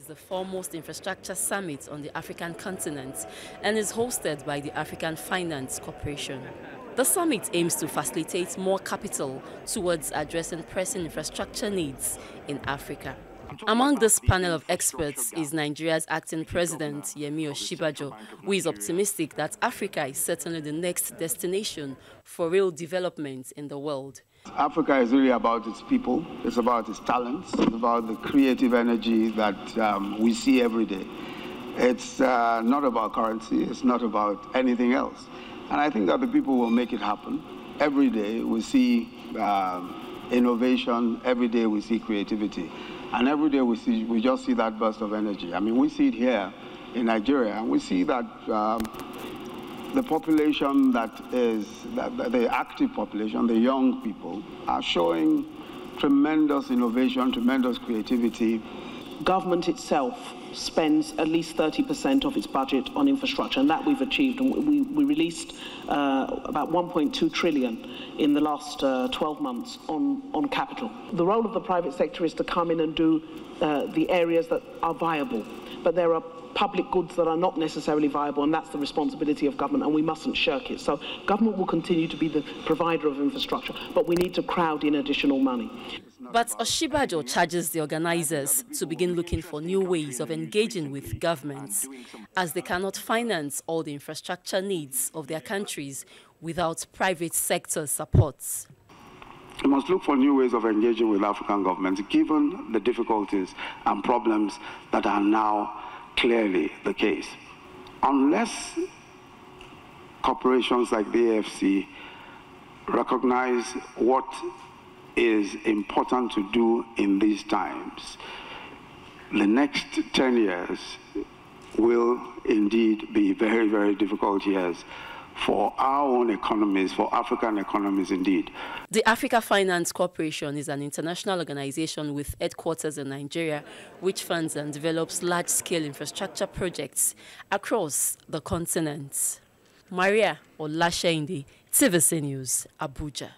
It's the foremost infrastructure summit on the African continent and is hosted by the African Finance Corporation. The summit aims to facilitate more capital towards addressing pressing infrastructure needs in Africa. Among this panel of experts is Nigeria's acting president, Yemi Osinbajo, who is optimistic that Africa is certainly the next destination for real development in the world. Africa is really about its people, it's about its talents, it's about the creative energy that we see every day. It's not about currency, it's not about anything else. And I think that the people will make it happen. Every day we see innovation, every day we see creativity. And every day we just see that burst of energy. I mean, we see it here in Nigeria, and we see that the population the active population, the young people, are showing tremendous innovation, tremendous creativity. Government itself spends at least 30% of its budget on infrastructure, and that we've achieved. And we released about 1.2 trillion in the last 12 months on capital. The role of the private sector is to come in and do the areas that are viable, but there are public goods that are not necessarily viable, and that's the responsibility of government, and we mustn't shirk it. So government will continue to be the provider of infrastructure, but we need to crowd in additional money. But Osinbajo charges the organizers to begin looking for new ways of engaging with governments, as they cannot finance all the infrastructure needs of their countries without private sector support. We must look for new ways of engaging with African governments, given the difficulties and problems that are now clearly the case. Unless corporations like the AFC recognize what is important to do in these times, the next 10 years will indeed be very, very difficult years for our own economies, for African economies indeed. The Africa Finance Corporation is an international organization with headquarters in Nigeria, which funds and develops large-scale infrastructure projects across the continent. Maria Olasheinde, TVC News, Abuja.